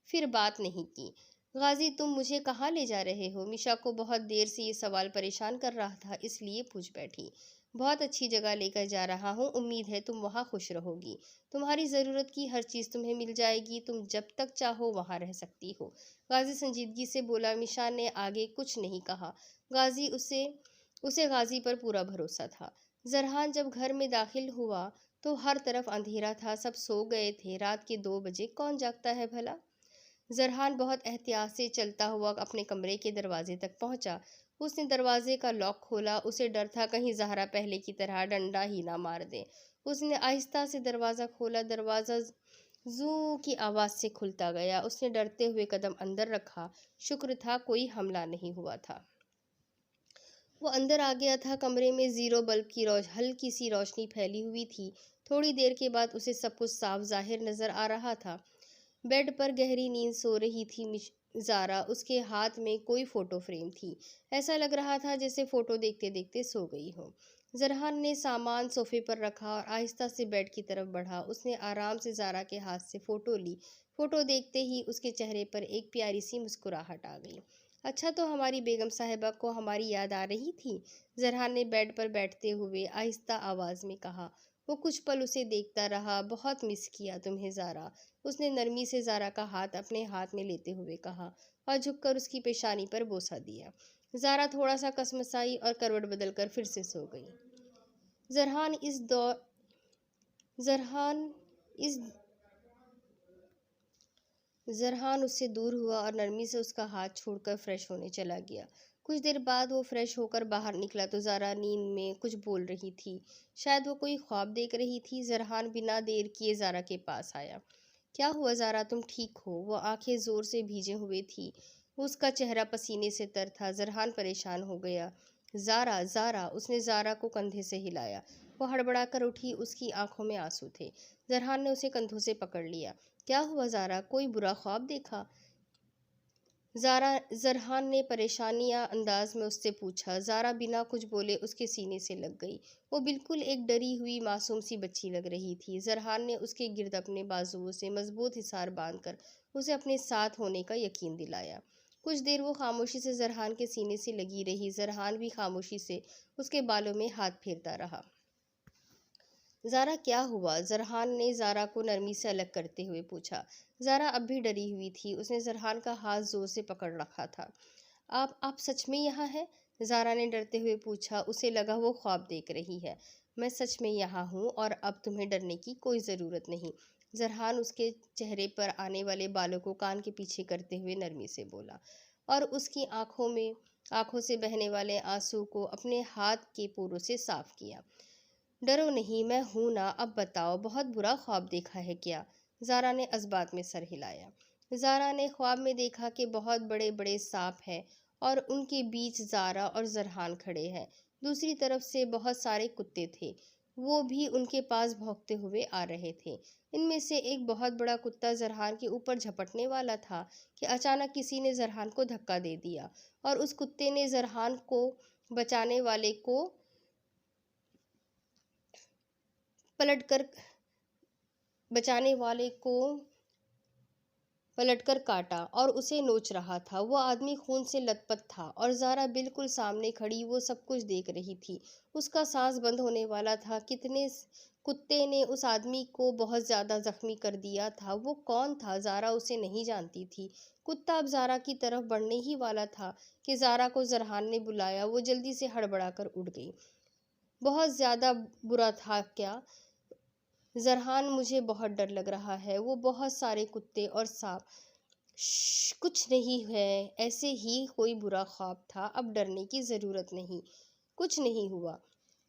پھر بات نہیں کی۔ غازی تم مجھے کہاں لے جا رہے ہو؟ میشا کو بہت دیر سے یہ سوال پریشان کر رہا تھا، اس لیے پوچھ بیٹھی۔ بہت اچھی جگہ لے کر جا رہا ہوں، امید ہے تم وہاں خوش رہو گی۔ تمہاری ضرورت کی ہر چیز تمہیں مل جائے گی، تم جب تک چاہو وہاں رہ سکتی ہو۔ غازی سنجیدگی سے بولا۔ میشا نے آگے کچھ نہیں کہا۔ اسے غازی پر پورا بھروسہ تھا۔ زرحان جب گھر میں داخل ہوا تو ہر طرف اندھیرا تھا، سب سو گئے تھے۔ رات کے 2 بجے کون جاگتا ہے بھلا؟ زرحان بہت احتیاط سے چلتا ہوا اپنے کمرے کے دروازے تک پہنچا۔ اس نے دروازے کا لاک کھولا، اسے ڈر تھا کہیں زہرا پہلے کی طرح ڈنڈا ہی نہ مار دے۔ اس نے آہستہ سے دروازہ کھولا، دروازہ زو کی آواز سے کھلتا گیا۔ اس نے ڈرتے ہوئے قدم اندر رکھا، شکر تھا کوئی حملہ نہیں ہوا تھا۔ وہ اندر آ گیا تھا۔ کمرے میں زیرو بلب کی ہلکی سی روشنی پھیلی ہوئی تھی۔ تھوڑی دیر کے بعد اسے سب کچھ صاف ظاہر نظر آ رہا تھا۔ بیڈ پر گہری نیند سو رہی تھی زارا، اس کے ہاتھ میں کوئی فوٹو فریم تھی۔ ایسا لگ رہا تھا جیسے فوٹو دیکھتے دیکھتے سو گئی ہو۔ زرحان نے سامان صوفے پر رکھا اور آہستہ سے بیڈ کی طرف بڑھا۔ اس نے آرام سے زارا کے ہاتھ سے فوٹو لی۔ فوٹو دیکھتے ہی اس کے چہرے پر ایک پیاری سی مسکراہٹ آ گئی۔ اچھا تو ہماری بیگم صاحبہ کو ہماری یاد آ رہی تھی؟ زرحان نے بیڈ پر بیٹھتے ہوئے آہستہ آواز میں کہا۔ وہ کچھ پل اسے دیکھتا رہا۔ بہت مس کیا تمہیں زارا، اس نے نرمی سے زارا کا ہاتھ اپنے ہاتھ میں لیتے ہوئے کہا اور جھک کر اس کی پیشانی پر بوسہ دیا۔ زارا تھوڑا سا کسمسائی اور کروٹ بدل کر پھر سے سو گئی۔ زرحان اس سے دور ہوا اور نرمی سے اس کا ہاتھ چھوڑ کر فریش ہونے چلا گیا۔ کچھ دیر بعد وہ فریش ہو کر باہر نکلا تو زارا نیند میں کچھ بول رہی تھی، شاید وہ کوئی خواب دیکھ رہی تھی۔ زرحان بنا دیر کیے زارا کے پاس آیا۔ کیا ہوا زارا، تم ٹھیک ہو؟ وہ آنکھیں زور سے بھیجے ہوئے تھی، اس کا چہرہ پسینے سے تر تھا۔ زرحان پریشان ہو گیا۔ زارا زارا، اس نے زارا کو کندھے سے ہلایا۔ وہ ہڑبڑا کر اٹھی، اس کی آنکھوں میں آنسو تھے۔ زرحان نے اسے کندھوں سے پکڑ لیا۔ کیا ہوا زارا، کوئی برا خواب دیکھا؟ زرحان نے پریشانیہ انداز میں اس سے پوچھا۔ زارا بنا کچھ بولے اس کے سینے سے لگ گئی۔ وہ بالکل ایک ڈری ہوئی معصوم سی بچی لگ رہی تھی۔ زرحان نے اس کے گرد اپنے بازوؤں سے مضبوط حصار باندھ کر اسے اپنے ساتھ ہونے کا یقین دلایا۔ کچھ دیر وہ خاموشی سے زرحان کے سینے سے لگی رہی۔ زرحان بھی خاموشی سے اس کے بالوں میں ہاتھ پھیرتا رہا۔ زارا کیا ہوا؟ زرحان نے زارا کو نرمی سے الگ کرتے ہوئے پوچھا۔ زارا اب بھی ڈری ہوئی تھی، اس نے زرحان کا ہاتھ زور سے پکڑ رکھا تھا۔ آپ سچ میں یہاں ہیں؟ زارا نے ڈرتے ہوئے پوچھا۔ اسے لگا وہ خواب دیکھ رہی ہے۔ میں سچ میں یہاں ہوں اور اب تمہیں ڈرنے کی کوئی ضرورت نہیں، زرحان اس کے چہرے پر آنے والے بالوں کو کان کے پیچھے کرتے ہوئے نرمی سے بولا اور اس کی آنکھوں سے بہنے والے آنسو کو اپنے ہاتھ کے پوروں سے صاف کیا۔ ڈرو نہیں، میں ہوں نا، اب بتاؤ بہت برا خواب دیکھا ہے کیا؟ زارا نے اثبات میں سر ہلایا۔ زارا نے خواب میں دیکھا کہ بہت بڑے بڑے سانپ ہیں اور ان کے بیچ زارا اور زرحان کھڑے ہیں۔ دوسری طرف سے بہت سارے کتے تھے، وہ بھی ان کے پاس بھونکتے ہوئے آ رہے تھے۔ ان میں سے ایک بہت بڑا کتا زرحان کے اوپر جھپٹنے والا تھا کہ اچانک کسی نے زرحان کو دھکا دے دیا اور اس کتے نے زرحان کو بچانے والے کو پلٹ کر کاٹا اور اسے نوچ رہا تھا۔ وہ آدمی خون سے لت پت تھا اور زارا بالکل سامنے کھڑی وہ سب کچھ دیکھ رہی تھی۔ اس کا سانس بند ہونے والا تھا۔ کتے نے اس آدمی کو بہت زیادہ زخمی کر دیا تھا۔ وہ کون تھا؟ زارا اسے نہیں جانتی تھی۔ کتا اب زارا کی طرف بڑھنے ہی والا تھا کہ زارا کو زرحان نے بلایا۔ وہ جلدی سے ہڑبڑا کر اٹھ گئی۔ بہت زیادہ برا تھا کیا؟ زرحان، مجھے بہت ڈر لگ رہا ہے۔ وہ بہت سارے کتے اور سانپ۔ کچھ نہیں ہے، ایسے ہی کوئی برا خواب تھا، اب ڈرنے کی ضرورت نہیں، کچھ نہیں ہوا۔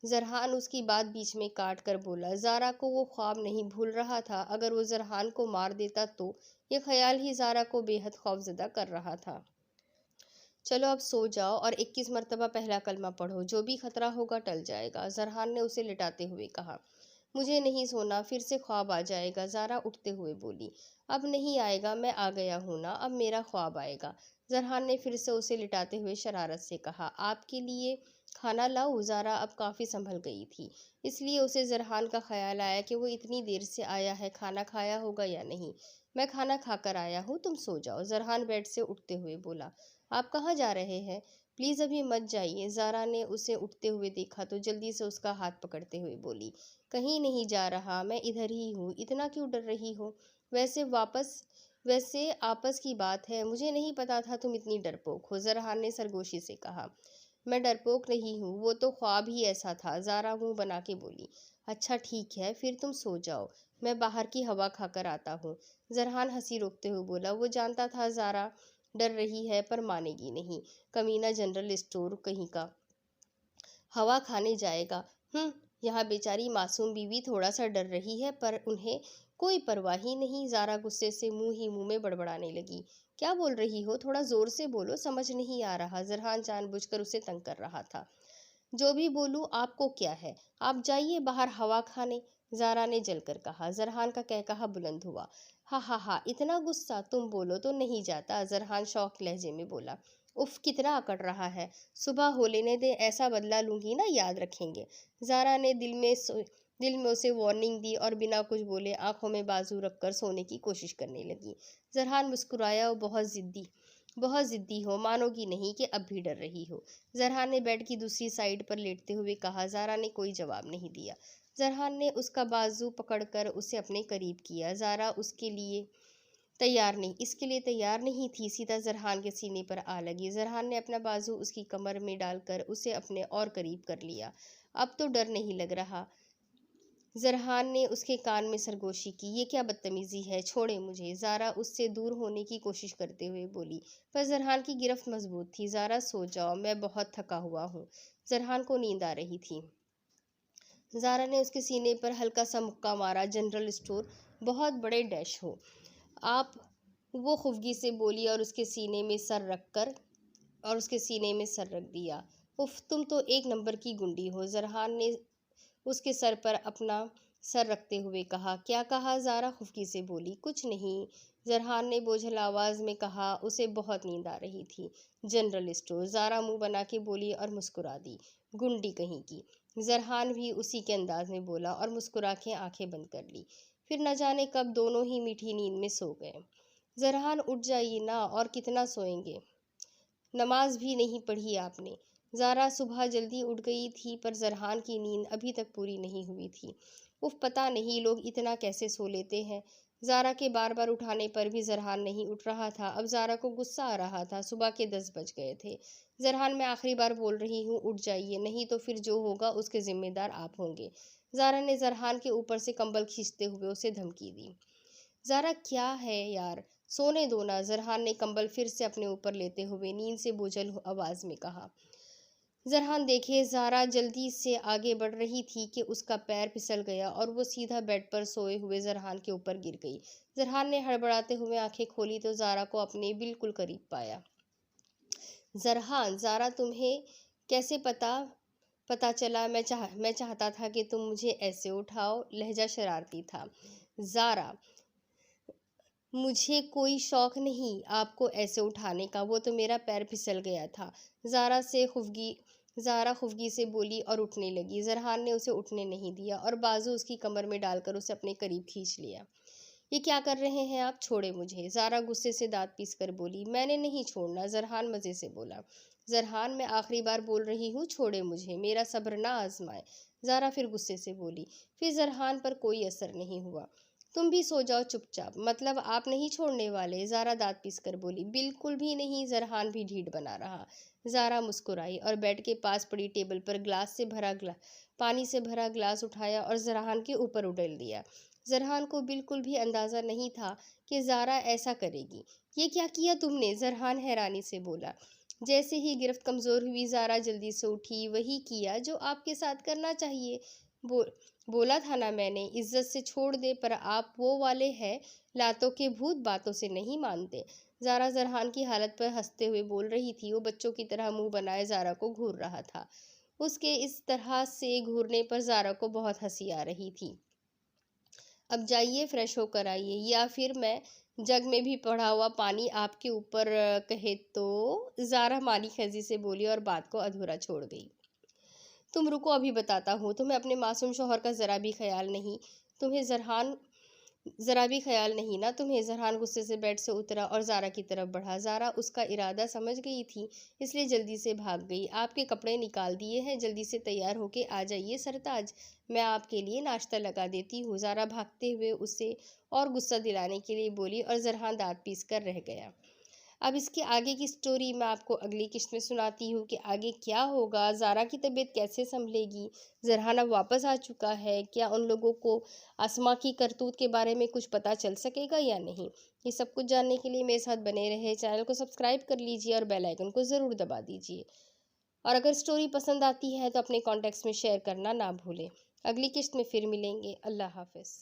زرحان اس کی بات بیچ میں کاٹ کر بولا۔ زارا کو وہ خواب نہیں بھول رہا تھا۔ اگر وہ زرحان کو مار دیتا تو یہ خیال ہی زارا کو بے حد خوفزدہ کر رہا تھا۔ چلو اب سو جاؤ اور 21 مرتبہ پہلا کلمہ پڑھو، جو بھی خطرہ ہوگا ٹل جائے گا، زرحان نے اسے لٹاتے ہوئے کہا۔ مجھے نہیں سونا، پھر سے خواب آ جائے گا، زارا اٹھتے ہوئے بولی۔ اب نہیں آئے گا، میں آ گیا ہوں نا، اب میرا خواب آئے گا، زرحان نے پھر سے اسے لٹاتے ہوئے شرارت سے کہا۔ آپ کے لیے کھانا لاؤ؟ زارا اب کافی سنبھل گئی تھی، اس لیے اسے زرحان کا خیال آیا کہ وہ اتنی دیر سے آیا ہے، کھانا کھایا ہوگا یا نہیں۔ میں کھانا کھا کر آیا ہوں، تم سو جاؤ۔ زرحان بیڈ سے اٹھتے ہوئے بولا۔ آپ کہاں جا رہے ہیں؟ پلیز ابھی مت جائیے۔ زارا نے اسے اٹھتے ہوئے دیکھا تو جلدی سے اس کا ہاتھ پکڑتے ہوئے بولی، کہیں نہیں جا رہا، میں ادھر ہی ہوں۔ اتنا کیوں ڈر رہی ہو؟ ویسے آپس کی بات ہے، مجھے نہیں پتا تھا تم اتنی ڈرپوک ہو، زرحان نے سرگوشی سے کہا۔ میں ڈرپوک نہیں ہوں، وہ تو خواب ہی ایسا تھا، زارا منہ بنا کے بولی۔ اچھا ٹھیک ہے، پھر تم سو جاؤ، میں باہر کی ہوا کھا کر آتا ہوں۔ زرحان ہنسی روکتے ہوئے بولا۔ وہ جانتا تھا زارا ڈر رہی ہے پر مانے گی نہیں۔ کمینہ جنرل اسٹور کہیں کا، ہوا کھانے جائے گا۔ یہاں بیچاری معصوم بیوی تھوڑا سا ڈر رہی ہے پر انہیں کوئی پرواہ ہی نہیں۔ زارا غصے سے منہ میں بڑبڑانے لگی۔ کیا بول رہی ہو؟ تھوڑا زور سے بولو، سمجھ نہیں آ رہا۔ زرحان جان بوجھ کر اسے تنگ کر رہا تھا۔ جو بھی بولوں آپ کو کیا ہے، آپ جائیے باہر ہوا کھانے، زارا نے جل کر کہا۔ زرحان کا کہا بلند ہوا۔ ہاں، اتنا غصہ، تم بولو تو نہیں جاتا، زرحان شوق لہجے میں بولا۔ اف، کتنا اکڑ رہا ہے، صبح ہو لینے دے، ایسا بدلہ لوں گی نا، یاد رکھیں گے۔ زارا نے دل میں اسے وارننگ دی اور بنا کچھ بولے آنکھوں میں بازو رکھ کر سونے کی کوشش کرنے لگی۔ زرحان مسکرایا۔ بہت ضدی ہو، مانو گی نہیں کہ اب بھی ڈر رہی ہو، زرحان نے بیڈ کی دوسری سائیڈ پر لیٹتے ہوئے کہا۔ زارا نے کوئی جواب نہیں دیا۔ زرحان نے اس کا بازو پکڑ کر اسے اپنے قریب کیا۔ زارا اس کے لیے تیار نہیں تھی، سیدھا زرحان کے سینے پر آ لگی۔ زرحان نے اپنا بازو اس کی کمر میں ڈال کر اسے اپنے اور قریب کر لیا۔ اب تو ڈر نہیں لگ رہا؟ زرحان نے اس کے کان میں سرگوشی کی۔ یہ کیا بدتمیزی ہے، چھوڑے مجھے، زارا اس سے دور ہونے کی کوشش کرتے ہوئے بولی۔ پر زرحان کی گرفت مضبوط تھی۔ زارا سو جاؤ، میں بہت تھکا ہوا ہوں۔ زرحان کو نیند آ رہی تھی۔ زارا نے اس کے سینے پر ہلکا سا مکہ مارا۔ جنرل اسٹور، بہت بڑے ڈیش ہو آپ، وہ خفگی سے بولی اور اس کے سینے میں سر رکھ دیا۔ اف، تم تو ایک نمبر کی گنڈی ہو، زرحان نے اس کے سر پر اپنا سر رکھتے ہوئے کہا۔ کیا کہا؟ زارا خفگی سے بولی۔ کچھ نہیں، زرحان نے بوجھل آواز میں کہا۔ اسے بہت نیند آ رہی تھی۔ جنرل اسٹور، زارا منہ بنا کے بولی اور مسکرا دی۔ گنڈی کہیں کی، زرحان بھی اسی کے انداز میں بولا اور مسکرا کے آنکھیں بند کر لی۔ پھر نہ جانے کب دونوں ہی میٹھی نیند میں سو گئے۔ زرحان اٹھ جائیے نا، اور کتنا سوئیں گے، نماز بھی نہیں پڑھی آپ نے۔ زارا صبح جلدی اٹھ گئی تھی پر زرحان کی نیند ابھی تک پوری نہیں ہوئی تھی۔ اف، پتہ نہیں لوگ اتنا کیسے سو لیتے ہیں۔ زارا کے بار بار اٹھانے پر بھی زرحان نہیں اٹھ رہا تھا۔ اب زارا کو غصہ آ رہا تھا۔ صبح کے 10 بج گئے تھے۔ زرحان، میں آخری بار بول رہی ہوں، اٹھ جائیے، نہیں تو پھر جو ہوگا اس کے ذمہ دار آپ ہوں گے۔ زارا نے زرحان کے اوپر سے کمبل کھینچتے ہوئے اسے دھمکی دی۔ زارا کیا ہے یار، سونے دو نا، زرحان نے کمبل پھر سے اپنے اوپر لیتے ہوئے نیند سے بوجھل آواز میں کہا۔ زرحان دیکھے، زارا جلدی سے آگے بڑھ رہی تھی کہ اس کا پیر پھسل گیا اور وہ سیدھا بیڈ پر سوئے ہوئے زرحان کے اوپر گر گئی۔ زرحان نے ہڑبڑاتے ہوئے آنکھیں کھولی تو زارا کو اپنے بالکل قریب پایا۔ زرحان، زارا تمہیں کیسے پتا چلا؟ میں چاہتا تھا کہ تم مجھے ایسے اٹھاؤ، لہجہ شرارتی تھا۔ زارا، مجھے کوئی شوق نہیں آپ کو ایسے اٹھانے کا، وہ تو میرا پیر پھسل گیا تھا، زارا خفگی سے بولی اور اٹھنے لگی۔ زرحان نے اسے اٹھنے نہیں دیا اور بازو اس کی کمر میں ڈال کر اسے اپنے قریب کھینچ لیا۔ یہ کیا کر رہے ہیں آپ، چھوڑے مجھے، زارا غصے سے دانت پیس کر بولی۔ میں نے نہیں چھوڑنا، زرحان مزے سے بولا۔ زرحان، میں آخری بار بول رہی ہوں، چھوڑے مجھے، میرا صبر نہ آزمائے، زارا پھر غصے سے بولی۔ پھر زرحان پر کوئی اثر نہیں ہوا۔ تم بھی سو جاؤ چپ چاپ، مطلب آپ نہیں چھوڑنے والے، زارا دانت پیس کر بولی۔ بالکل بھی نہیں، زرحان بھی ڈھیٹ بنا رہا۔ زارا مسکرائی اور بیڈ کے پاس پڑی ٹیبل پر پانی سے بھرا گلاس اٹھایا اور زرحان کے اوپر اڈیل دیا۔ زرحان کو بالکل بھی اندازہ نہیں تھا کہ زارا ایسا کرے گی۔ یہ کیا کیا تم نے، زرحان حیرانی سے بولا۔ جیسے ہی گرفت کمزور ہوئی، زارا جلدی سے اٹھی۔ وہی کیا جو آپ کے ساتھ کرنا چاہیے، بولا تھا نا میں نے، عزت سے چھوڑ دے، پر آپ وہ والے ہیں، لاتوں کے بھوت، باتوں سے نہیں مانتے۔ زارا زرحان کی حالت پر ہنستے ہوئے بول رہی تھی۔ وہ بچوں کی طرح منہ بنائے زارا کو گھور رہا تھا۔ اس کے اس طرح سے گھورنے پر زارا کو بہت ہنسی آ رہی تھی۔ اب جائیے فریش ہو کر آئیے، یا پھر میں جگ میں بھی پڑا ہوا پانی آپ کے اوپر کہے تو، زارا مالی خیزی سے بولی اور بات کو ادھورا چھوڑ گئی۔ تم رکو، ابھی بتاتا ہوں، تمہیں اپنے معصوم شوہر کا ذرا بھی خیال نہیں، تمہیں ذرا بھی خیال نہیں نا تمہیں؟ زرحان غصے سے بیڈ سے اترا اور زارا کی طرف بڑھا۔ زارا اس کا ارادہ سمجھ گئی تھی، اس لیے جلدی سے بھاگ گئی۔ آپ کے کپڑے نکال دیے ہیں، جلدی سے تیار ہو کے آ جائیے سرتاج، میں آپ کے لیے ناشتہ لگا دیتی ہوں۔ زارا بھاگتے ہوئے اسے اور غصہ دلانے کے لیے بولی اور زرحان دانت پیس کر رہ گیا۔ اب اس کے آگے کی سٹوری میں آپ کو اگلی قسط میں سناتی ہوں کہ آگے کیا ہوگا، زارا کی طبیعت کیسے سنبھلے گی، زرحان اب واپس آ چکا ہے، کیا ان لوگوں کو اسما کی کرتوت کے بارے میں کچھ پتہ چل سکے گا یا نہیں؟ یہ سب کچھ جاننے کے لیے میرے ساتھ بنے رہے، چینل کو سبسکرائب کر لیجئے اور بیل آئیکن کو ضرور دبا دیجئے، اور اگر سٹوری پسند آتی ہے تو اپنے کانٹیکٹس میں شیئر کرنا نہ بھولیں۔ اگلی قسط میں پھر ملیں گے، اللہ حافظ۔